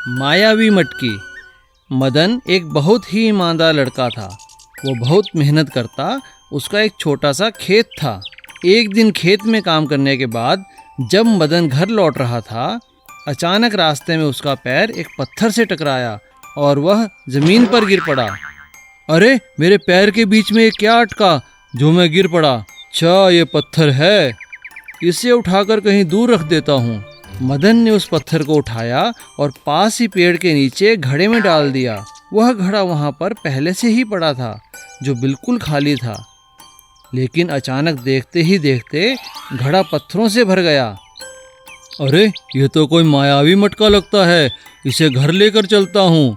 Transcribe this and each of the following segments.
मायावी मटकी। मदन एक बहुत ही ईमानदार लड़का था। वो बहुत मेहनत करता। उसका एक छोटा सा खेत था। एक दिन खेत में काम करने के बाद जब मदन घर लौट रहा था, अचानक रास्ते में उसका पैर एक पत्थर से टकराया और वह जमीन पर गिर पड़ा। अरे, मेरे पैर के बीच में क्या अटका जो मैं गिर पड़ा? अच्छा, ये पत्थर है, इसे उठाकर कहीं दूर रख देता हूँ। मदन ने उस पत्थर को उठाया और पास ही पेड़ के नीचे घड़े में डाल दिया। वह घड़ा वहाँ पर पहले से ही पड़ा था, जो बिल्कुल खाली था। लेकिन अचानक देखते ही देखते घड़ा पत्थरों से भर गया। अरे, ये तो कोई मायावी मटका लगता है, इसे घर लेकर चलता हूँ।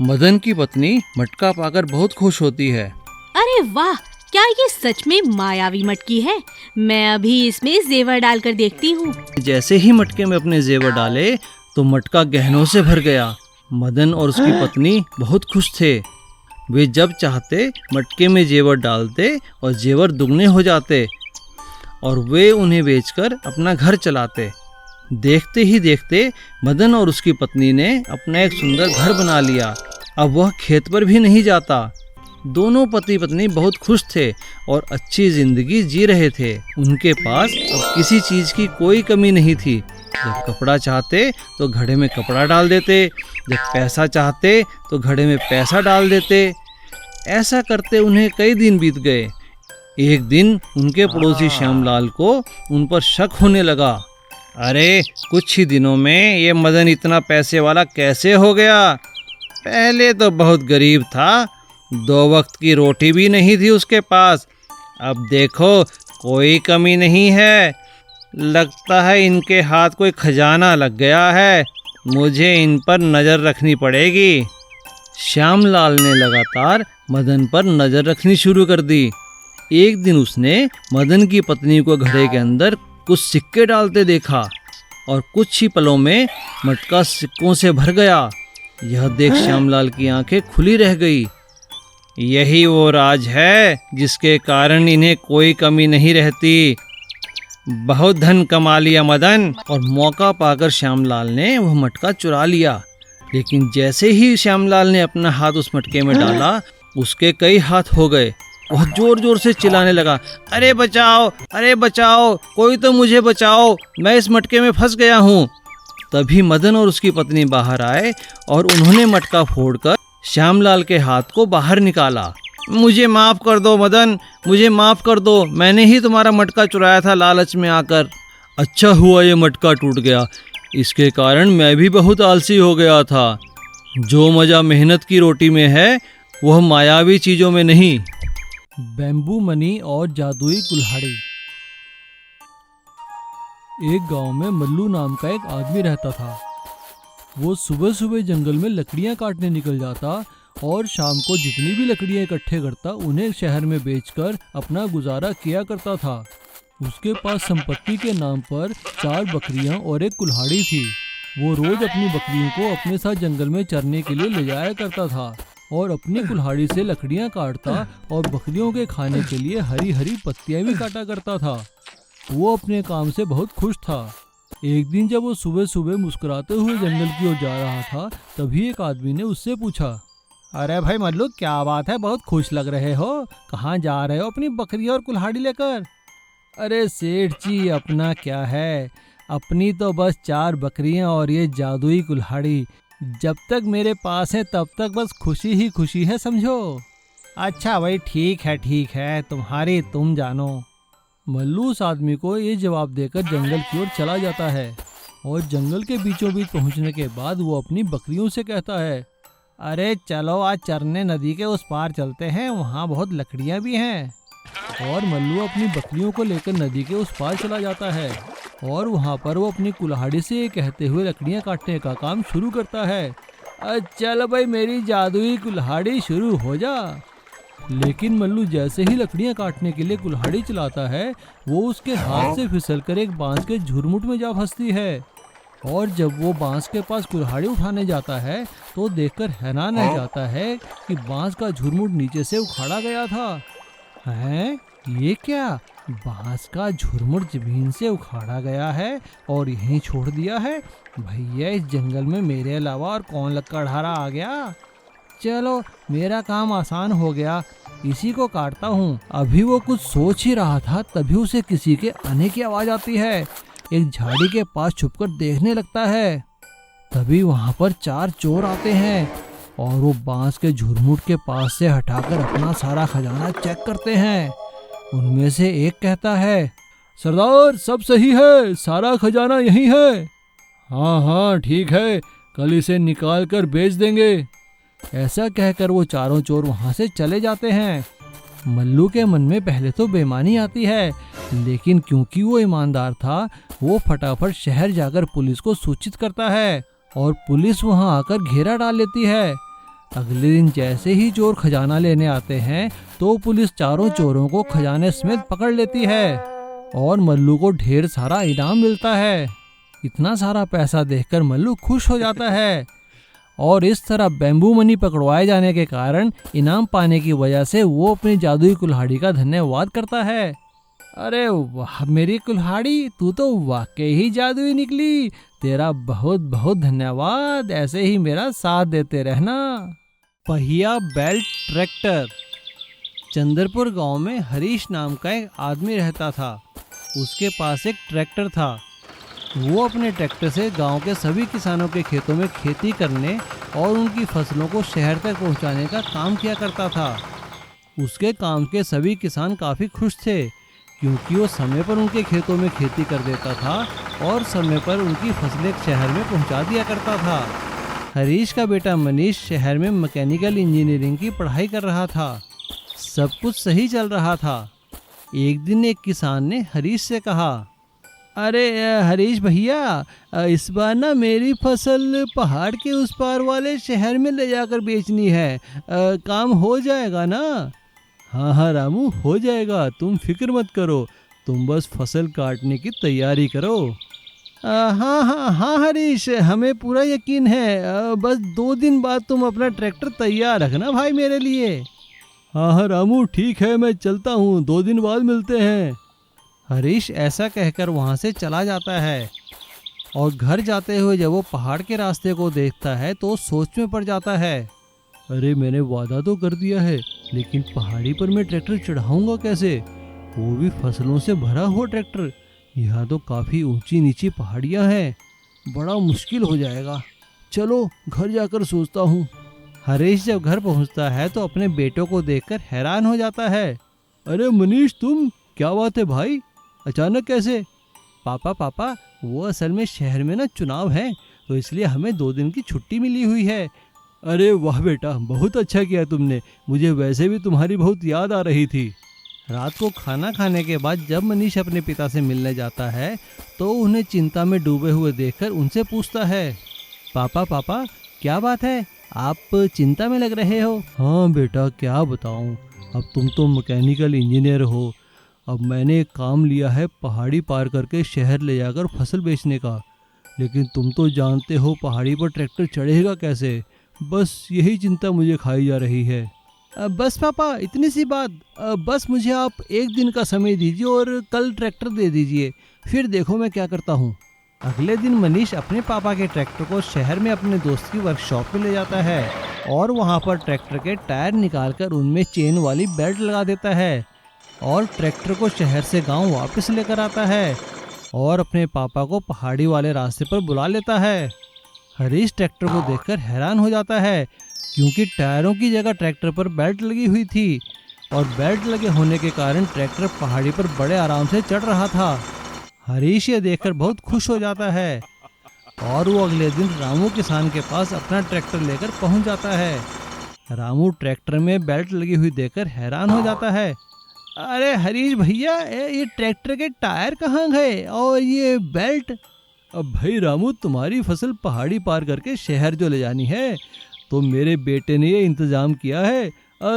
मदन की पत्नी मटका पाकर बहुत खुश होती है। अरे वाह, क्या ये सच में मायावी मटकी है? मैं अभी इसमें जेवर डालकर देखती हूँ। जैसे ही मटके में अपने जेवर डाले तो मटका गहनों से भर गया। मदन और उसकी पत्नी बहुत खुश थे। वे जब चाहते मटके में जेवर डालते और जेवर दुगने हो जाते और वे उन्हें बेचकर अपना घर चलाते। देखते ही देखते मदन और उसकी पत्नी ने अपना एक सुंदर घर बना लिया। अब वह खेत पर भी नहीं जाता। दोनों पति पत्नी बहुत खुश थे और अच्छी जिंदगी जी रहे थे। उनके पास अब किसी चीज़ की कोई कमी नहीं थी। जब कपड़ा चाहते तो घड़े में कपड़ा डाल देते, जब पैसा चाहते तो घड़े में पैसा डाल देते। ऐसा करते उन्हें कई दिन बीत गए। एक दिन उनके पड़ोसी श्यामलाल को उन पर शक होने लगा। अरे, कुछ ही दिनों में ये मदन इतना पैसे वाला कैसे हो गया? पहले तो बहुत गरीब था, 2 वक्त की रोटी भी नहीं थी उसके पास। अब देखो, कोई कमी नहीं है। लगता है इनके हाथ कोई खजाना लग गया है। मुझे इन पर नज़र रखनी पड़ेगी। श्यामलाल ने लगातार मदन पर नज़र रखनी शुरू कर दी। एक दिन उसने मदन की पत्नी को घड़े के अंदर कुछ सिक्के डालते देखा और कुछ ही पलों में मटका सिक्कों से भर गया। यह देख श्यामलाल की आंखें खुली रह गई। यही वो राज है जिसके कारण इन्हें कोई कमी नहीं रहती। बहुत धन कमा लिया मदन। और मौका पाकर श्यामलाल ने वह मटका चुरा लिया। लेकिन जैसे ही श्यामलाल ने अपना हाथ उस मटके में डाला, उसके कई हाथ हो गए। वह जोर जोर से चिल्लाने लगा, अरे बचाओ, अरे बचाओ, कोई तो मुझे बचाओ, मैं इस मटके में फंस गया हूँ। तभी मदन और उसकी पत्नी बाहर आए और उन्होंने मटका फोड़कर श्यामलाल के हाथ को बाहर निकाला। मुझे माफ़ कर दो मदन, मुझे माफ़ कर दो, मैंने ही तुम्हारा मटका चुराया था लालच में आकर। अच्छा हुआ ये मटका टूट गया, इसके कारण मैं भी बहुत आलसी हो गया था। जो मज़ा मेहनत की रोटी में है, वह मायावी चीज़ों में नहीं। बैम्बू मनी और जादुई कुल्हाड़ी। एक गांव में मल्लू नाम का एक आदमी रहता था। वो सुबह सुबह जंगल में लकड़ियां काटने निकल जाता और शाम को जितनी भी लकड़ियां इकट्ठे करता उन्हें शहर में बेचकर अपना गुजारा किया करता था। उसके पास संपत्ति के नाम पर 4 बकरियां और एक कुल्हाड़ी थी। वो रोज अपनी बकरियों को अपने साथ जंगल में चरने के लिए ले जाया करता था और अपनी कुल्हाड़ी से लकड़ियां काटता और बकरियों के खाने के लिए हरी हरी पत्तियां भी काटा करता था। वो अपने काम से बहुत खुश था। एक दिन जब वो सुबह सुबह मुस्कुराते हुए जंगल की ओर जा रहा था, तभी एक आदमी ने उससे पूछा, अरे भाई मल्लू, क्या बात है, बहुत खुश लग रहे हो, कहाँ जा रहे हो अपनी बकरी और कुल्हाड़ी लेकर? अरे सेठ जी, अपना क्या है, अपनी तो बस 4 बकरियां और ये जादुई कुल्हाड़ी। जब तक मेरे पास है तब तक बस खुशी ही खुशी है, समझो। अच्छा भाई, ठीक है, तुम्हारी तुम जानो। मल्लू उस आदमी को ये जवाब देकर जंगल की ओर चला जाता है और जंगल के बीचों बीच पहुंचने के बाद वो अपनी बकरियों से कहता है, अरे चलो आज चरने नदी के उस पार चलते हैं, वहाँ बहुत लकड़ियाँ भी हैं। और मल्लू अपनी बकरियों को लेकर नदी के उस पार चला जाता है और वहाँ पर वो अपनी कुल्हाड़ी से ये कहते हुए लकड़ियाँ काटने का काम शुरू करता है, चल भाई मेरी जादुई कुल्हाड़ी शुरू हो जा। लेकिन मल्लू जैसे ही लकड़ियां काटने के लिए कुल्हाड़ी चलाता है, वो उसके हाथ से फिसलकर एक बांस के झुरमुट में जा फंसती है। और जब वो बांस के पास कुल्हाड़ी उठाने जाता है तो देखकर हैरान रह जाता है कि बांस का झुरमुट नीचे से उखाड़ा गया था। है ये क्या? बांस का झुरमुट जमीन से उखाड़ा गया है और यहीं छोड़ दिया है। भैया इस जंगल में मेरे अलावा और कौन लकड़हारा आ गया? चलो मेरा काम आसान हो गया, इसी को काटता हूँ। अभी वो कुछ सोच ही रहा था तभी उसे किसी के आने की आवाज आती है। एक झाड़ी के पास छुपकर देखने लगता है। तभी वहाँ पर 4 चोर आते हैं और वो बांस के झुरमुट के पास से हटाकर अपना सारा खजाना चेक करते हैं। उनमें से एक कहता है, सरदार सब सही है, सारा खजाना यही है। हाँ हाँ ठीक है, कल इसे निकाल कर बेच देंगे। ऐसा कहकर वो चारों चोर वहाँ से चले जाते हैं। मल्लू के मन में पहले तो बेईमानी आती है, लेकिन क्योंकि वो ईमानदार था वो फटाफट शहर जाकर पुलिस को सूचित करता है और पुलिस वहाँ आकर घेरा डाल लेती है। अगले दिन जैसे ही चोर खजाना लेने आते हैं तो पुलिस चारों चोरों को खजाने समेत पकड़ लेती है और मल्लू को ढेर सारा इनाम मिलता है। इतना सारा पैसा देखकर मल्लू खुश हो जाता है और इस तरह बैम्बू मनी पकड़वाए जाने के कारण इनाम पाने की वजह से वो अपनी जादुई कुल्हाड़ी का धन्यवाद करता है। अरे वाह मेरी कुल्हाड़ी, तू तो वाकई ही जादुई निकली। तेरा बहुत बहुत धन्यवाद, ऐसे ही मेरा साथ देते रहना। पहिया बैल ट्रैक्टर। चंद्रपुर गांव में हरीश नाम का एक आदमी रहता था। उसके पास एक ट्रैक्टर था। वो अपने ट्रैक्टर से गांव के सभी किसानों के खेतों में खेती करने और उनकी फसलों को शहर तक पहुंचाने का काम किया करता था। उसके काम के सभी किसान काफ़ी खुश थे क्योंकि वो समय पर उनके खेतों में खेती कर देता था और समय पर उनकी फसलें शहर में पहुंचा दिया करता था। हरीश का बेटा मनीष शहर में मैकेनिकल इंजीनियरिंग की पढ़ाई कर रहा था। सब कुछ सही चल रहा था। एक दिन एक किसान ने हरीश से कहा, अरे हरीश भैया, इस बार ना मेरी फसल पहाड़ के उस पार वाले शहर में ले जाकर बेचनी है, काम हो जाएगा ना? हाँ हाँ रामू, हो जाएगा, तुम फिक्र मत करो, तुम बस फसल काटने की तैयारी करो। हाँ हाँ हाँ हरीश, हमें पूरा यकीन है, बस 2 दिन बाद तुम अपना ट्रैक्टर तैयार रखना भाई मेरे लिए। हाँ हाँ रामू ठीक है, मैं चलता हूँ, 2 दिन बाद मिलते हैं। हरीश ऐसा कहकर वहाँ से चला जाता है और घर जाते हुए जब वो पहाड़ के रास्ते को देखता है तो सोच में पड़ जाता है। अरे मैंने वादा तो कर दिया है, लेकिन पहाड़ी पर मैं ट्रैक्टर चढ़ाऊंगा कैसे? वो भी फसलों से भरा हुआ ट्रैक्टर। यहाँ तो काफ़ी ऊंची नीची पहाड़ियाँ हैं, बड़ा मुश्किल हो जाएगा। चलो घर जाकर सोचता हूँ। हरीश जब घर पहुँचता है तो अपने बेटों को देखकर हैरान हो जाता है। अरे मनीष, तुम, क्या बात है भाई, अचानक कैसे? पापा वो असल में शहर में ना चुनाव है, तो इसलिए हमें 2 दिन की छुट्टी मिली हुई है। अरे वाह बेटा, बहुत अच्छा किया तुमने, मुझे वैसे भी तुम्हारी बहुत याद आ रही थी। रात को खाना खाने के बाद जब मनीष अपने पिता से मिलने जाता है तो उन्हें चिंता में डूबे हुए देखकर उनसे पूछता है, पापा क्या बात है, आप चिंता में लग रहे हो? हाँ बेटा क्या बताऊँ, अब तुम तो मैकेनिकल इंजीनियर हो। अब मैंने एक काम लिया है पहाड़ी पार करके शहर ले जाकर फसल बेचने का, लेकिन तुम तो जानते हो पहाड़ी पर ट्रैक्टर चढ़ेगा कैसे, बस यही चिंता मुझे खाई जा रही है। बस पापा इतनी सी बात, बस मुझे आप 1 दिन का समय दीजिए और कल ट्रैक्टर दे दीजिए, फिर देखो मैं क्या करता हूँ। अगले दिन मनीष अपने पापा के ट्रैक्टर को शहर में अपने दोस्त की वर्कशॉप में ले जाता है और वहाँ पर ट्रैक्टर के टायर निकालकर उनमें चेन वाली बेल्ट लगा देता है और ट्रैक्टर को शहर से गांव वापस लेकर आता है और अपने पापा को पहाड़ी वाले रास्ते पर बुला लेता है। हरीश ट्रैक्टर को देखकर हैरान हो जाता है क्योंकि टायरों की जगह ट्रैक्टर पर बेल्ट लगी हुई थी और बेल्ट लगे होने के कारण ट्रैक्टर पहाड़ी पर बड़े आराम से चढ़ रहा था। हरीश ये देखकर बहुत खुश हो जाता है और वो अगले दिन रामू किसान के पास अपना ट्रैक्टर लेकर पहुंच जाता है। रामू ट्रैक्टर में बेल्ट लगी हुई देखकर हैरान हो जाता है। अरे हरीश भैया, ये ट्रैक्टर के टायर कहाँ गए और ये बेल्ट? अब भाई रामू, तुम्हारी फसल पहाड़ी पार करके शहर जो ले जानी है तो मेरे बेटे ने ये इंतज़ाम किया है,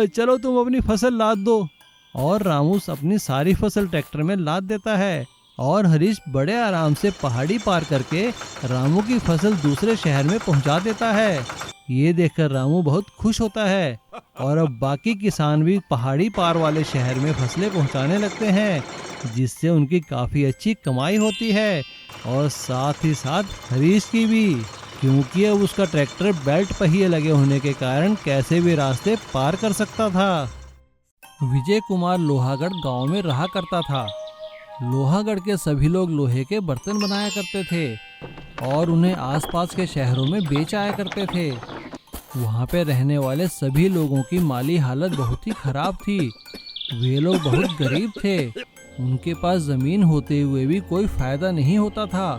चलो तुम अपनी फसल लाद दो। और रामू अपनी सारी फसल ट्रैक्टर में लाद देता है और हरीश बड़े आराम से पहाड़ी पार करके रामू की फसल दूसरे शहर में पहुंचा देता है। ये देखकर रामू बहुत खुश होता है और अब बाकी किसान भी पहाड़ी पार वाले शहर में फसलें पहुंचाने लगते हैं, जिससे उनकी काफ़ी अच्छी कमाई होती है और साथ ही साथ हरीश की भी, क्योंकि अब उसका ट्रैक्टर बेल्ट पहिए लगे होने के कारण कैसे भी रास्ते पार कर सकता था। विजय कुमार लोहागढ़ गांव में रहा करता था। लोहागढ़ के सभी लोग लोहे के बर्तन बनाया करते थे और उन्हें आसपास के शहरों में बेच आया करते थे। वहाँ पे रहने वाले सभी लोगों की माली हालत बहुत ही खराब थी। वे लोग बहुत गरीब थे। उनके पास ज़मीन होते हुए भी कोई फायदा नहीं होता था,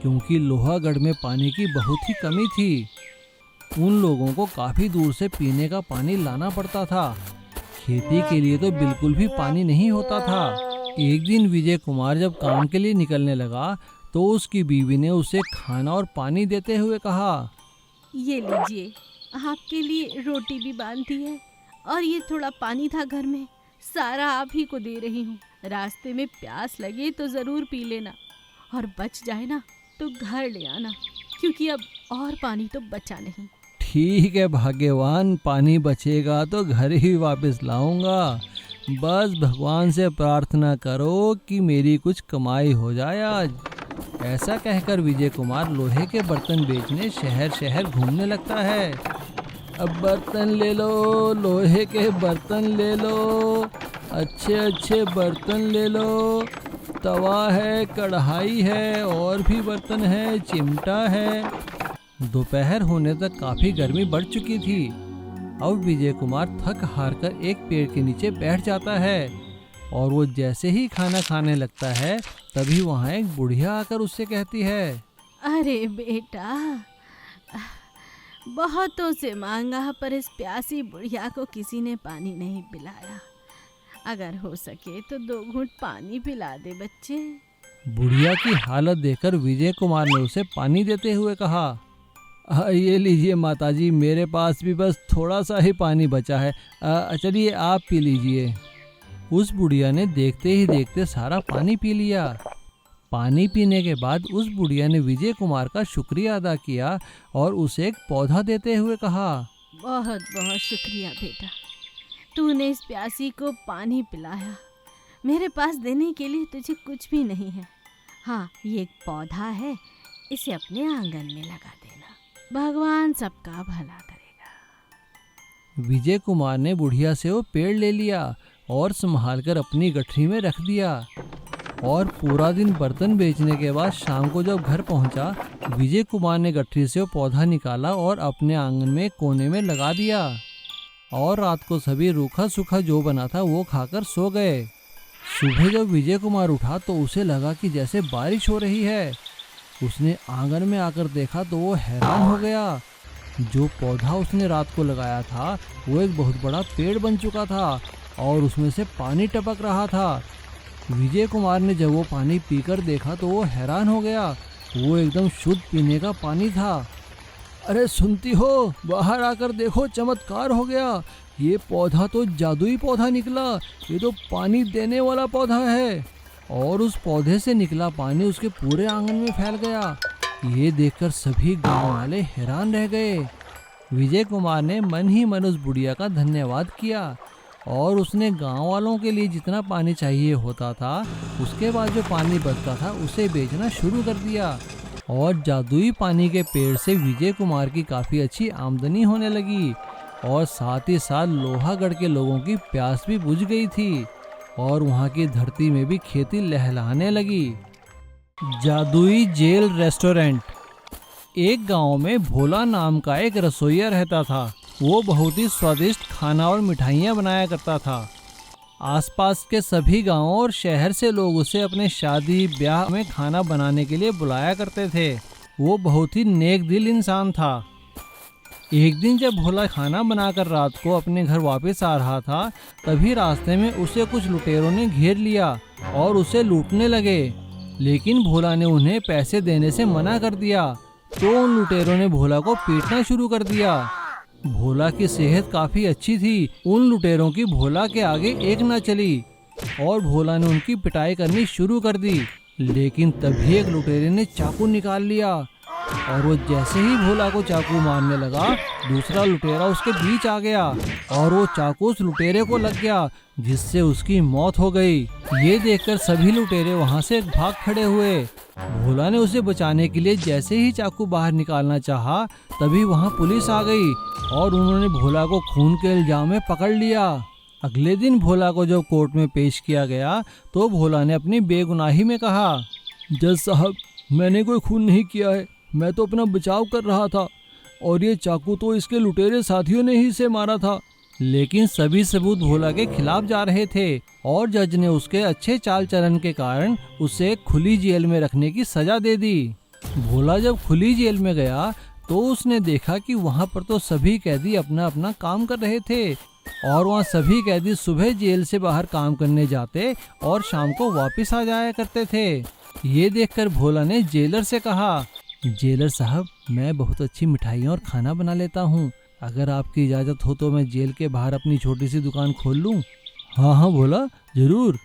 क्योंकि लोहागढ़ में पानी की बहुत ही कमी थी। उन लोगों को काफ़ी दूर से पीने का पानी लाना पड़ता था। खेती के लिए तो बिल्कुल भी पानी नहीं होता था। एक दिन विजय कुमार जब काम के लिए निकलने लगा तो उसकी बीवी ने उसे खाना और पानी देते हुए कहा, ये लीजिए, आपके लिए रोटी भी बांधी है और ये थोड़ा पानी था घर में, सारा आप ही को दे रही हूँ। रास्ते में प्यास लगे तो ज़रूर पी लेना और बच जाए ना तो घर ले आना, क्योंकि अब और पानी तो बचा नहीं। ठीक है भाग्यवान, पानी बचेगा तो घर ही वापस लाऊंगा। बस भगवान से प्रार्थना करो कि मेरी कुछ कमाई हो जाए आज। ऐसा कहकर विजय कुमार लोहे के बर्तन बेचने शहर शहर घूमने लगता है। अब बर्तन ले लो, लोहे के बर्तन ले लो, अच्छे अच्छे बर्तन ले लो। तवा है, कढ़ाई है, और भी बर्तन है, चिमटा है। दोपहर होने तक काफ़ी गर्मी बढ़ चुकी थी। अब विजय कुमार थक हार कर एक पेड़ के नीचे बैठ जाता है और वो जैसे ही खाना खाने लगता है तभी वहाँ एक बुढ़िया आकर उससे कहती है, अरे बेटा, बहुतों से मांगा पर इस प्यासी बुढ़िया को किसी ने पानी नहीं पिलाया। अगर हो सके तो 2 घूंट पानी पिला दे बच्चे। बुढ़िया की हालत देखकर विजय कुमार ने उसे पानी देते हुए कहा, ये लीजिए माताजी, मेरे पास भी बस थोड़ा सा ही पानी बचा है, चलिए आप पी लीजिए। उस बुढ़िया ने देखते ही देखते सारा पानी पी लिया। पानी पीने के बाद उस बुढ़िया ने विजय कुमार का शुक्रिया अदा किया और उसे एक पौधा देते हुए कहा, बहुत बहुत शुक्रिया बेटा, तूने इस प्यासी को पानी पिलाया। मेरे पास देने के लिए तुझे कुछ भी नहीं है। हाँ, ये एक पौधा है, इसे अपने आंगन में लगा देना, भगवान सबका भला करेगा। विजय कुमार ने बुढ़िया से वो पेड़ ले लिया और संभालकर अपनी गठरी में रख दिया। और पूरा दिन बर्तन बेचने के बाद शाम को जब घर पहुंचा, विजय कुमार ने गठरी से वो पौधा निकाला और अपने आंगन में कोने में लगा दिया। और रात को सभी रूखा सूखा जो बना था वो खाकर सो गए। सुबह जब विजय कुमार उठा तो उसे लगा कि जैसे बारिश हो रही है। उसने आंगन में आकर देखा तो वो हैरान हो गया। जो पौधा उसने रात को लगाया था वो एक बहुत बड़ा पेड़ बन चुका था और उसमें से पानी टपक रहा था। विजय कुमार ने जब वो पानी पीकर देखा तो वो हैरान हो गया। वो एकदम शुद्ध पीने का पानी था। अरे सुनती हो, बाहर आकर देखो, चमत्कार हो गया। ये पौधा तो जादुई पौधा निकला, ये तो पानी देने वाला पौधा है। और उस पौधे से निकला पानी उसके पूरे आंगन में फैल गया। ये देखकर सभी गांव वाले हैरान रह गए। विजय कुमार ने मन ही मन उस बुढ़िया का धन्यवाद किया और उसने गांव वालों के लिए जितना पानी चाहिए होता था उसके बाद जो पानी बचता था उसे बेचना शुरू कर दिया। और जादुई पानी के पेड़ से विजय कुमार की काफ़ी अच्छी आमदनी होने लगी और साथ ही साथ लोहागढ़ के लोगों की प्यास भी बुझ गई थी और वहाँ की धरती में भी खेती लहलहाने लगी। जादुई जेल रेस्टोरेंट। एक गांव में भोला नाम का एक रसोइया रहता था। वो बहुत ही स्वादिष्ट खाना और मिठाइयाँ बनाया करता था। आसपास के सभी गांवों और शहर से लोग उसे अपने शादी ब्याह में खाना बनाने के लिए बुलाया करते थे। वो बहुत ही नेक दिल इंसान था। एक दिन जब भोला खाना बनाकर रात को अपने घर वापस आ रहा था तभी रास्ते में उसे कुछ लुटेरों ने घेर लिया और उसे लूटने लगे। लेकिन भोला ने उन्हें पैसे देने से मना कर दिया तो उन लुटेरों ने भोला को पीटना शुरू कर दिया। भोला की सेहत काफी अच्छी थी। उन लुटेरों की भोला के आगे एक ना चली और भोला ने उनकी पिटाई करनी शुरू कर दी। लेकिन तभी एक लुटेरे ने चाकू निकाल लिया और वो जैसे ही भोला को चाकू मारने लगा, दूसरा लुटेरा उसके बीच आ गया और वो चाकू उस लुटेरे को लग गया, जिससे उसकी मौत हो गई। ये देखकर सभी लुटेरे वहां से भाग खड़े हुए। भोला ने उसे बचाने के लिए जैसे ही चाकू बाहर निकालना चाहा, तभी वहां पुलिस आ गई और उन्होंने भोला को खून के इल्जाम में पकड़ लिया। अगले दिन भोला को जब कोर्ट में पेश किया गया तो भोला ने अपनी बेगुनाही में कहा, जज साहब, मैंने कोई खून नहीं किया है, मैं तो अपना बचाव कर रहा था और ये चाकू तो इसके लुटेरे साथियों ने ही इसे मारा था। लेकिन सभी सबूत भोला के खिलाफ जा रहे थे और जज ने उसके अच्छे चाल चलन के कारण उसे खुली जेल में रखने की सजा दे दी। भोला जब खुली जेल में गया तो उसने देखा कि वहां पर तो सभी कैदी अपना अपना काम कर रहे थे और वहाँ सभी कैदी सुबह जेल से बाहर काम करने जाते और शाम को वापस आ जाया करते थे। ये देखकर भोला ने जेलर से कहा, जेलर साहब, मैं बहुत अच्छी मिठाइयाँ और खाना बना लेता हूँ, अगर आपकी इजाज़त हो तो मैं जेल के बाहर अपनी छोटी सी दुकान खोल लूँ। हाँ हाँ भोला, जरूर।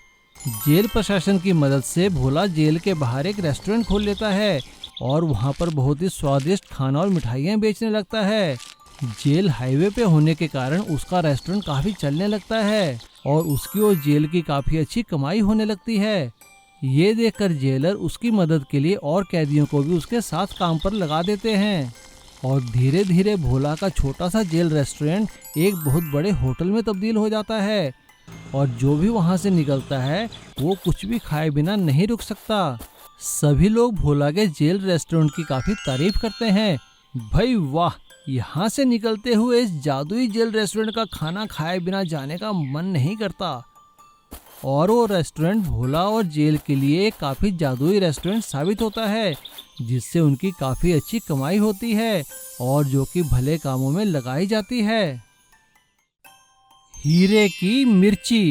जेल प्रशासन की मदद से भोला जेल के बाहर एक रेस्टोरेंट खोल लेता है और वहाँ पर बहुत ही स्वादिष्ट खाना और मिठाइयाँ बेचने लगता है। जेल हाईवे पे होने के कारण उसका रेस्टोरेंट काफ़ी चलने लगता है और उसकी और जेल की काफ़ी अच्छी कमाई होने लगती है। ये देखकर जेलर उसकी मदद के लिए और कैदियों को भी उसके साथ काम पर लगा देते हैं और धीरे धीरे भोला का छोटा सा जेल रेस्टोरेंट एक बहुत बड़े होटल में तब्दील हो जाता है और जो भी वहाँ से निकलता है वो कुछ भी खाए बिना नहीं रुक सकता। सभी लोग भोला के जेल रेस्टोरेंट की काफ़ी तारीफ करते हैं। भाई वाह, यहाँ से निकलते हुए इस जादुई जेल रेस्टोरेंट का खाना खाए बिना जाने का मन नहीं करता। और वो रेस्टोरेंट भोला और जेल के लिए काफ़ी जादुई रेस्टोरेंट साबित होता है, जिससे उनकी काफ़ी अच्छी कमाई होती है और जो कि भले कामों में लगाई जाती है। हीरे की मिर्ची।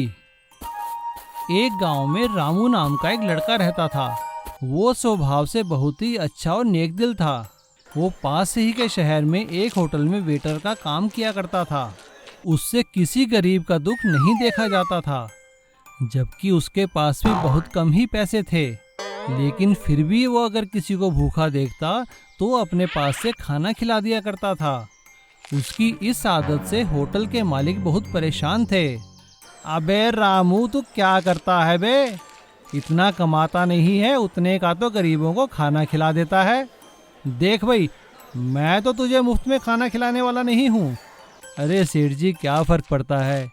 एक गांव में रामू नाम का एक लड़का रहता था। वो स्वभाव से बहुत ही अच्छा और नेक दिल था। वो पास ही के शहर में एक होटल में वेटर का काम किया करता था। उससे किसी गरीब का दुख नहीं देखा जाता था, जबकि उसके पास भी बहुत कम ही पैसे थे। लेकिन फिर भी वो अगर किसी को भूखा देखता तो अपने पास से खाना खिला दिया करता था। उसकी इस आदत से होटल के मालिक बहुत परेशान थे। अबे रामू, तू क्या करता है बे? इतना कमाता नहीं है, उतने का तो गरीबों को खाना खिला देता है। देख भाई, मैं तो तुझे मुफ्त में खाना खिलाने वाला नहीं हूँ। अरे सेठ जी, क्या फ़र्क पड़ता है?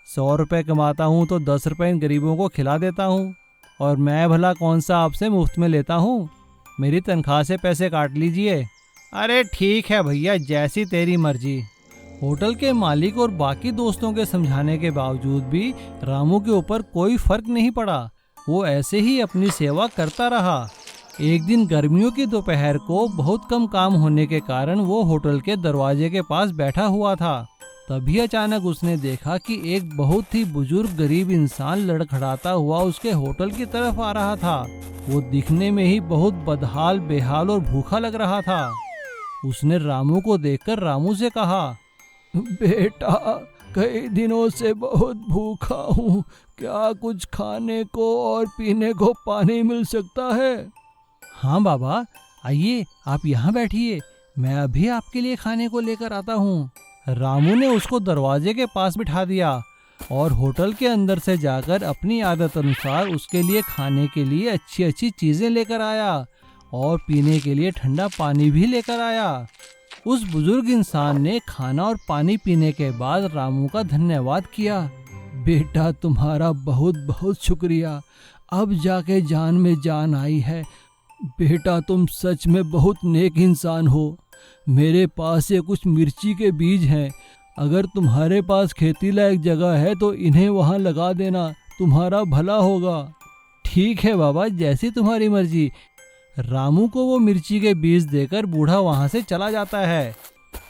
100 रुपये कमाता हूँ तो 10 रुपये इन गरीबों को खिला देता हूँ। और मैं भला कौन सा आपसे मुफ्त में लेता हूँ? मेरी तनख्वाह से पैसे काट लीजिए। अरे ठीक है भैया, जैसी तेरी मर्जी। होटल के मालिक और बाकी दोस्तों के समझाने के बावजूद भी रामू के ऊपर कोई फर्क नहीं पड़ा। वो ऐसे ही अपनी सेवा करता रहा। एक दिन गर्मियों की दोपहर को बहुत कम काम होने के कारण वो होटल के दरवाजे के पास बैठा हुआ था। तभी अचानक उसने देखा कि एक बहुत ही बुजुर्ग गरीब इंसान लड़खड़ाता हुआ उसके होटल की तरफ आ रहा था। वो दिखने में ही बहुत बदहाल, बेहाल और भूखा लग रहा था। उसने रामू को देखकर रामू से कहा, बेटा, कई दिनों से बहुत भूखा हूँ, क्या कुछ खाने को और पीने को पानी मिल सकता है? हाँ बाबा, आइए आप यहाँ बैठिए, मैं अभी आपके लिए खाने को लेकर आता हूँ। रामू ने उसको दरवाजे के पास बिठा दिया और होटल के अंदर से जाकर अपनी आदत अनुसार उसके लिए खाने के लिए अच्छी अच्छी चीज़ें लेकर आया और पीने के लिए ठंडा पानी भी लेकर आया। उस बुजुर्ग इंसान ने खाना और पानी पीने के बाद रामू का धन्यवाद किया। बेटा, तुम्हारा बहुत बहुत शुक्रिया, अब जाके जान में जान आई है। बेटा, तुम सच में बहुत नेक इंसान हो। मेरे पास ये कुछ मिर्ची के बीज हैं, अगर तुम्हारे पास खेती लायक जगह है तो इन्हें वहाँ लगा देना, तुम्हारा भला होगा। ठीक है बाबा, जैसी तुम्हारी मर्जी। रामू को वो मिर्ची के बीज देकर बूढ़ा वहाँ से चला जाता है।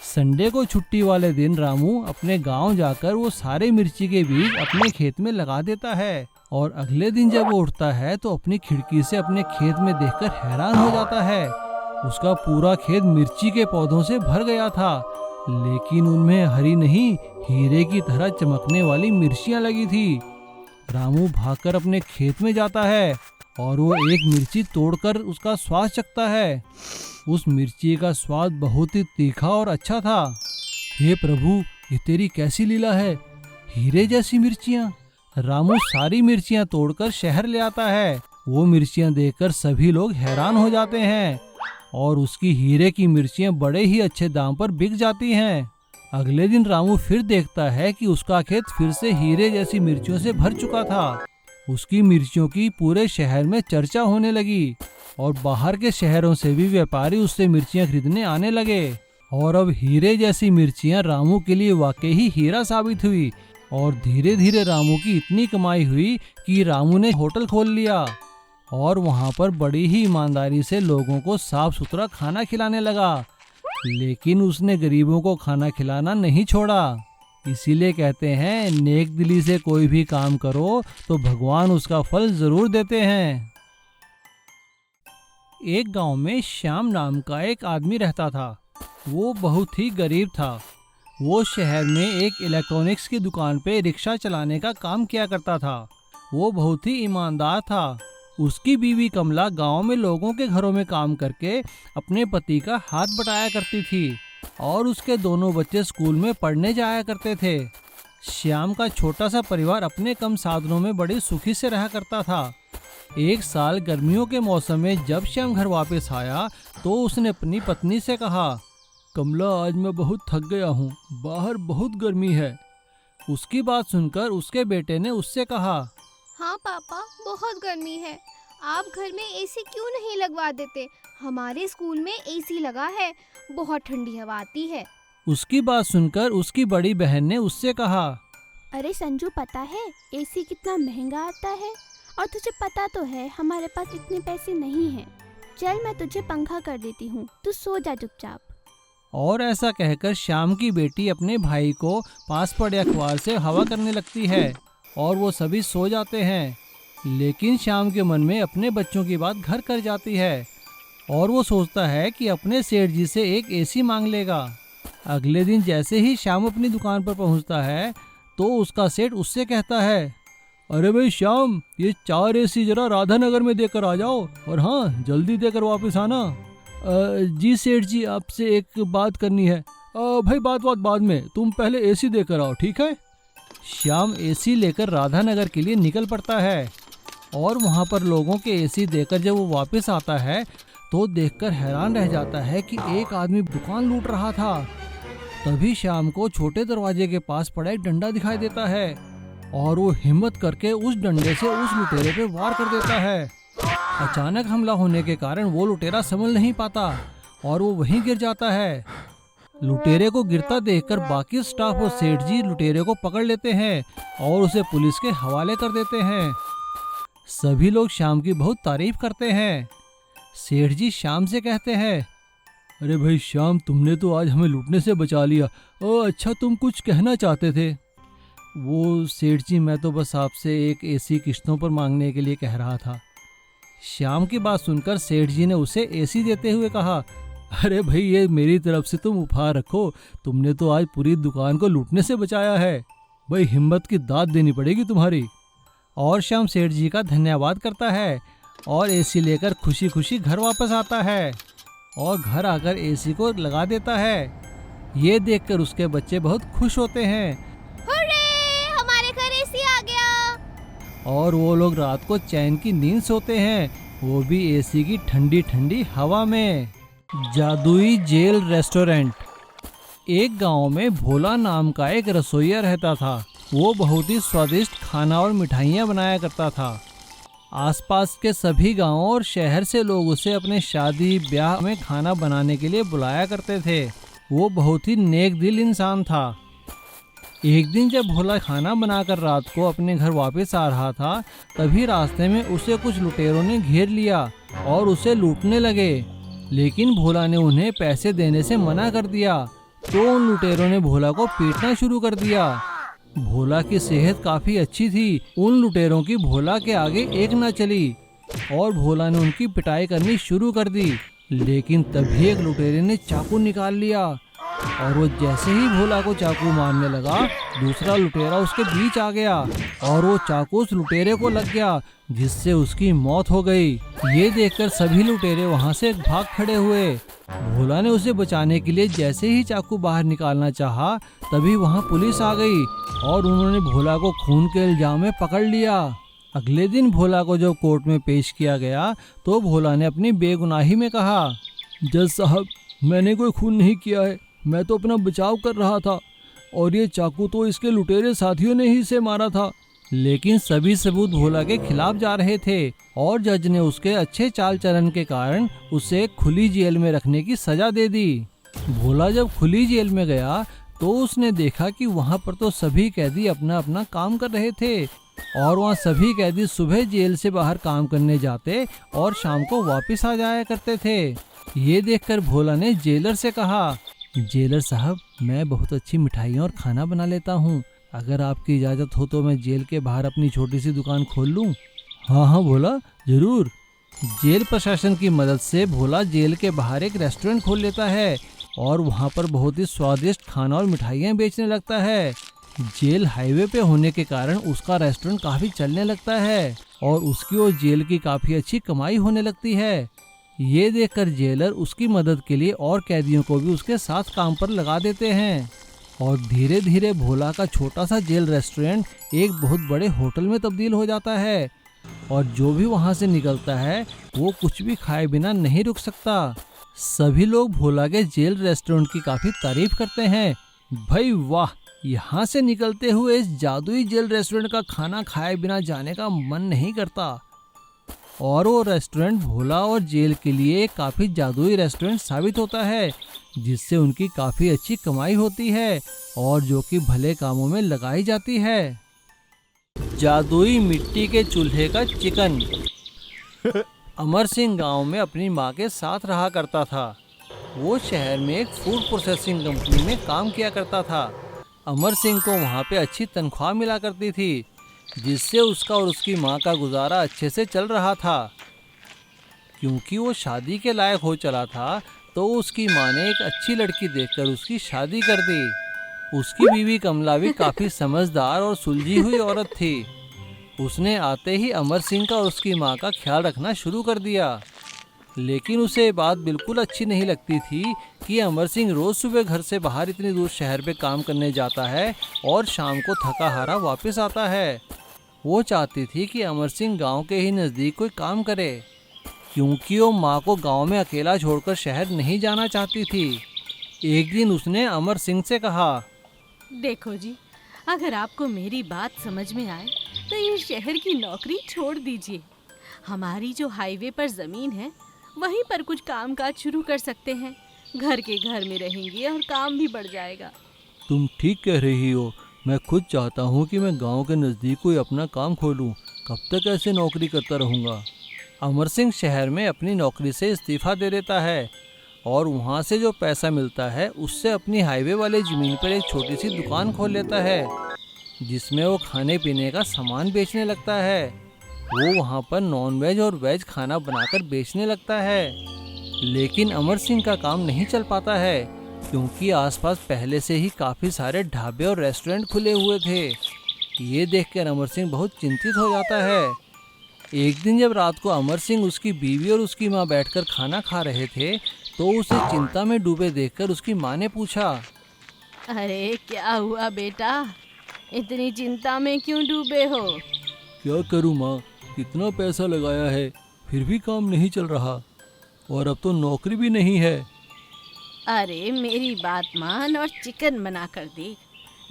संडे को छुट्टी वाले दिन रामू अपने गांव जाकर वो सारे मिर्ची के बीज अपने खेत में लगा देता है और अगले दिन जब वो उठता है तो अपनी खिड़की से अपने खेत में देखकर हैरान हो जाता है। उसका पूरा खेत मिर्ची के पौधों से भर गया था, लेकिन उनमें हरी नहीं, हीरे की तरह चमकने वाली मिर्चियां लगी थी। रामू भागकर अपने खेत में जाता है और वो एक मिर्ची तोड़कर उसका स्वाद चखता है। उस मिर्ची का स्वाद बहुत ही तीखा और अच्छा था। हे प्रभु, ये तेरी कैसी लीला है, हीरे जैसी मिर्चियाँ। रामू सारी मिर्चियाँ तोड़कर शहर ले आता है। वो मिर्चियाँ देखकर सभी लोग हैरान हो जाते हैं और उसकी हीरे की मिर्चियाँ बड़े ही अच्छे दाम पर बिक जाती हैं। अगले दिन रामू फिर देखता है कि उसका खेत फिर से हीरे जैसी मिर्चियों से भर चुका था। उसकी मिर्चियों की पूरे शहर में चर्चा होने लगी और बाहर के शहरों से भी व्यापारी उससे मिर्चियाँ खरीदने आने लगे। और अब हीरे जैसी मिर्चियाँ रामू के लिए वाकई ही हीरा साबित हुई और धीरे धीरे रामू की इतनी कमाई हुई कि रामू ने होटल खोल लिया और वहाँ पर बड़ी ही ईमानदारी से लोगों को साफ सुथरा खाना खिलाने लगा। लेकिन उसने गरीबों को खाना खिलाना नहीं छोड़ा। इसीलिए कहते हैं, नेक दिली से कोई भी काम करो तो भगवान उसका फल जरूर देते हैं। एक गांव में श्याम नाम का एक आदमी रहता था। वो बहुत ही गरीब था। वो शहर में एक इलेक्ट्रॉनिक्स की दुकान पे रिक्शा चलाने का काम किया करता था। वो बहुत ही ईमानदार था। उसकी बीवी कमला गांव में लोगों के घरों में काम करके अपने पति का हाथ बटाया करती थी और उसके दोनों बच्चे स्कूल में पढ़ने जाया करते थे। श्याम का छोटा सा परिवार अपने कम साधनों में बड़ी सुखी से रहा करता था। एक साल गर्मियों के मौसम में जब श्याम घर वापस आया तो उसने अपनी पत्नी से कहा, कमला, आज मैं बहुत थक गया हूँ, बाहर बहुत गर्मी है। उसकी बात सुनकर उसके बेटे ने उससे कहा, हाँ पापा, बहुत गर्मी है। आप घर में एसी क्यों नहीं लगवा देते? हमारे स्कूल में एसी लगा है, बहुत ठंडी हवा आती है। उसकी बात सुनकर उसकी बड़ी बहन ने उससे कहा, अरे संजू, पता है एसी कितना महंगा आता है और तुझे पता तो है हमारे पास इतने पैसे नहीं हैं। चल मैं तुझे पंखा कर देती हूँ, तू सो जा चुपचाप। और ऐसा कहकर श्याम की बेटी अपने भाई को पास पड़े अखबार से हवा करने लगती है और वो सभी सो जाते हैं। लेकिन श्याम के मन में अपने बच्चों की बात घर कर जाती है और वो सोचता है कि अपने सेठ जी से एक एसी मांग लेगा। अगले दिन जैसे ही श्याम अपनी दुकान पर पहुंचता है तो उसका सेठ उससे कहता है, अरे भाई श्याम, ये 4 एसी जरा राधानगर में देकर आ जाओ और हाँ, जल्दी देकर वापस आना। जी सेठ जी, आपसे एक बात करनी है। भाई बात बाद में, तुम पहले एसी देकर आओ, ठीक है। श्याम एसी लेकर राधानगर के लिए निकल पड़ता है और वहाँ पर लोगों के एसी देकर जब वो वापस आता है तो देखकर हैरान रह जाता है कि एक आदमी दुकान लूट रहा था। तभी श्याम को छोटे दरवाजे के पास पड़ा एक डंडा दिखाई देता है और वो हिम्मत करके उस डंडे से उस लुटेरे पे वार कर देता है। अचानक हमला होने के कारण वो लुटेरा संभल नहीं पाता और वो वहीं गिर जाता है। लुटेरे को गिरता देखकर बाकी स्टाफ और सेठ जी लुटेरे को पकड़ लेते हैं और उसे पुलिस के हवाले कर देते हैं। सभी लोग श्याम की बहुत तारीफ करते हैं। सेठ जी श्याम से कहते हैं, अरे भाई श्याम, तुमने तो आज हमें लूटने से बचा लिया। अच्छा, तुम कुछ कहना चाहते थे? वो सेठ जी, मैं तो बस आपसे एक एसी किश्तों पर मांगने के लिए कह रहा था। श्याम की बात सुनकर सेठ जी ने उसे एसी देते हुए कहा, अरे भाई, ये मेरी तरफ से तुम उपहार रखो, तुमने तो आज पूरी दुकान को लूटने से बचाया है। भाई, हिम्मत की दाद देनी पड़ेगी तुम्हारी। और श्याम सेठ जी का धन्यवाद करता है और एसी लेकर खुशी खुशी घर वापस आता है और घर आकर एसी को लगा देता है। ये देखकर उसके बच्चे बहुत खुश होते हैं। हुर्रे, हमारे घर एसी आ गया। और वो लोग रात को चैन की नींद सोते हैं, वो भी एसी की ठंडी ठंडी हवा में। जादुई जेल रेस्टोरेंट। एक गांव में भोला नाम का एक रसोइया रहता था। वो बहुत ही स्वादिष्ट खाना और मिठाइयाँ बनाया करता था। आसपास के सभी गांवों और शहर से लोग उसे अपने शादी ब्याह में खाना बनाने के लिए बुलाया करते थे। वो बहुत ही नेक दिल इंसान था। एक दिन जब भोला खाना बनाकर रात को अपने घर वापस आ रहा था, तभी रास्ते में उसे कुछ लुटेरों ने घेर लिया और उसे लूटने लगे। लेकिन भोला ने उन्हें पैसे देने से मना कर दिया, तो उन लुटेरों ने भोला को पीटना शुरू कर दिया। भोला की सेहत काफी अच्छी थी। उन लुटेरों की भोला के आगे एक न चली और भोला ने उनकी पिटाई करनी शुरू कर दी। लेकिन तभी एक लुटेरे ने चाकू निकाल लिया और वो जैसे ही भोला को चाकू मारने लगा, दूसरा लुटेरा उसके बीच आ गया और वो चाकू उस लुटेरे को लग गया, जिससे उसकी मौत हो गई। ये देखकर सभी लुटेरे वहां से भाग खड़े हुए। भोला ने उसे बचाने के लिए जैसे ही चाकू बाहर निकालना चाहा, तभी वहां पुलिस आ गई और उन्होंने भोला को खून के इल्जाम में पकड़ लिया। अगले दिन भोला को जब कोर्ट में पेश किया गया तो भोला ने अपनी बेगुनाही में कहा, जज साहब, मैंने कोई खून नहीं किया है, मैं तो अपना बचाव कर रहा था और ये चाकू तो इसके लुटेरे साथियों ने ही इसे मारा था। लेकिन सभी सबूत भोला के खिलाफ जा रहे थे और जज ने उसके अच्छे चाल चलन के कारण उसे खुली जेल में रखने की सजा दे दी। भोला जब खुली जेल में गया तो उसने देखा कि वहां पर तो सभी कैदी अपना अपना काम कर रहे थे और वहाँ सभी कैदी सुबह जेल से बाहर काम करने जाते और शाम को वापस आ जाया करते थे। ये देखकर भोला ने जेलर से कहा, जेलर साहब, मैं बहुत अच्छी मिठाइयाँ और खाना बना लेता हूँ, अगर आपकी इजाज़त हो तो मैं जेल के बाहर अपनी छोटी सी दुकान खोल लूँ। हाँ हाँ भोला, जरूर। जेल प्रशासन की मदद से भोला जेल के बाहर एक रेस्टोरेंट खोल लेता है और वहाँ पर बहुत ही स्वादिष्ट खाना और मिठाइयाँ बेचने लगता है। जेल हाईवे पे होने के कारण उसका रेस्टोरेंट काफ़ी चलने लगता है और उसकी और जेल की काफ़ी अच्छी कमाई होने लगती है। ये देखकर जेलर उसकी मदद के लिए और कैदियों को भी उसके साथ काम पर लगा देते हैं और धीरे धीरे भोला का छोटा सा जेल रेस्टोरेंट एक बहुत बड़े होटल में तब्दील हो जाता है और जो भी वहाँ से निकलता है वो कुछ भी खाए बिना नहीं रुक सकता। सभी लोग भोला के जेल रेस्टोरेंट की काफ़ी तारीफ करते हैं। भाई वाह, यहाँ से निकलते हुए इस जादुई जेल रेस्टोरेंट का खाना खाए बिना जाने का मन नहीं करता। और वो रेस्टोरेंट भोला और जेल के लिए काफ़ी जादुई रेस्टोरेंट साबित होता है, जिससे उनकी काफ़ी अच्छी कमाई होती है और जो कि भले कामों में लगाई जाती है। जादुई मिट्टी के चूल्हे का चिकन। अमर सिंह गांव में अपनी माँ के साथ रहा करता था। वो शहर में एक फूड प्रोसेसिंग कंपनी में काम किया करता था। अमर सिंह को वहाँ पे अच्छी तनख्वाह मिला करती थी, जिससे उसका और उसकी माँ का गुजारा अच्छे से चल रहा था। क्योंकि वो शादी के लायक हो चला था तो उसकी माँ ने एक अच्छी लड़की देखकर उसकी शादी कर दी। उसकी बीवी कमला भी काफ़ी समझदार और सुलझी हुई औरत थी। उसने आते ही अमर सिंह का और उसकी माँ का ख्याल रखना शुरू कर दिया। लेकिन उसे ये बात बिल्कुल अच्छी नहीं लगती थी कि अमर सिंह रोज़ सुबह घर से बाहर इतनी दूर शहर पे काम करने जाता है और शाम को थका हारा वापस आता है। वो चाहती थी कि अमर सिंह गांव के ही नज़दीक कोई काम करे, क्योंकि वो माँ को गांव में अकेला छोड़कर शहर नहीं जाना चाहती थी। एक दिन उसने अमर सिंह से कहा, देखो जी, अगर आपको मेरी बात समझ में आए तो ये शहर की नौकरी छोड़ दीजिए। हमारी जो हाईवे पर ज़मीन है वहीं पर कुछ कामकाज शुरू कर सकते हैं। घर के घर में रहेंगे और काम भी बढ़ जाएगा। तुम ठीक कह रही हो, मैं खुद चाहता हूँ कि मैं गांव के नज़दीक कोई अपना काम खोलूँ। कब तक ऐसे नौकरी करता रहूँगा। अमर सिंह शहर में अपनी नौकरी से इस्तीफ़ा दे देता है और वहाँ से जो पैसा मिलता है उससे अपनी हाईवे वाले ज़मीन पर एक छोटी सी दुकान खोल लेता है, जिसमें वो खाने पीने का सामान बेचने लगता है। वो वहाँ पर नॉन वेज और वेज खाना बनाकर बेचने लगता है। लेकिन अमर सिंह का काम नहीं चल पाता है, क्योंकि आसपास पहले से ही काफ़ी सारे ढाबे और रेस्टोरेंट खुले हुए थे। ये देखकर अमर सिंह बहुत चिंतित हो जाता है। एक दिन जब रात को अमर सिंह, उसकी बीवी और उसकी माँ बैठकर खाना खा रहे थे तो उसे चिंता में डूबे देखकर उसकी माँ ने पूछा, अरे क्या हुआ बेटा, इतनी चिंता में क्यों डूबे हो? क्या करूँ माँ, इतना पैसा लगाया है फिर भी काम नहीं चल रहा और अब तो नौकरी भी नहीं है। अरे मेरी बात मान और चिकन बना कर देख,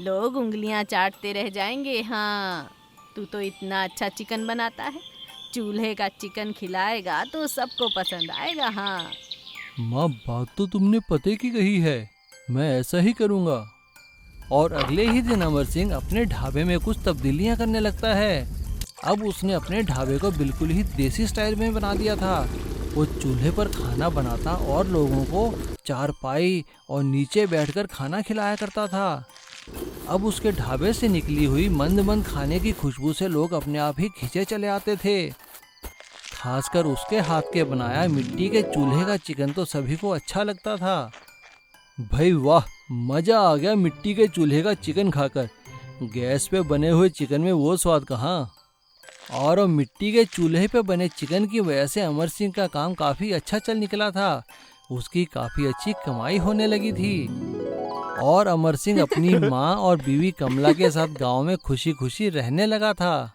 लोग उंगलियां चाटते रह जाएंगे। हाँ, तू तो इतना अच्छा चिकन बनाता है, चूल्हे का चिकन खिलाएगा तो सबको पसंद आएगा। हाँ माँ, बात तो तुमने पते की कही है, मैं ऐसा ही करूँगा। और अगले ही दिन अमर सिंह अपने ढाबे में कुछ तब्दीलियाँ करने लगता है। अब उसने अपने ढाबे को बिल्कुल ही देसी स्टाइल में बना दिया था। वो चूल्हे पर खाना बनाता और लोगों को चारपाई और नीचे बैठकर खाना खिलाया करता था। अब उसके ढाबे से निकली हुई मंद मंद खाने की खुशबू से लोग अपने आप ही खींचे चले आते थे। खासकर उसके हाथ के बनाया मिट्टी के चूल्हे का चिकन तो सभी को अच्छा लगता था। भाई वाह, मजा आ गया मिट्टी के चूल्हे का चिकन खाकर। गैस पे बने हुए चिकन में वो स्वाद कहाँ। और वो मिट्टी के चूल्हे पे बने चिकन की वजह से अमर सिंह का काम काफी अच्छा चल निकला था। उसकी काफी अच्छी कमाई होने लगी थी और अमर सिंह अपनी माँ और बीवी कमला के साथ गांव में खुशी खुशी रहने लगा था।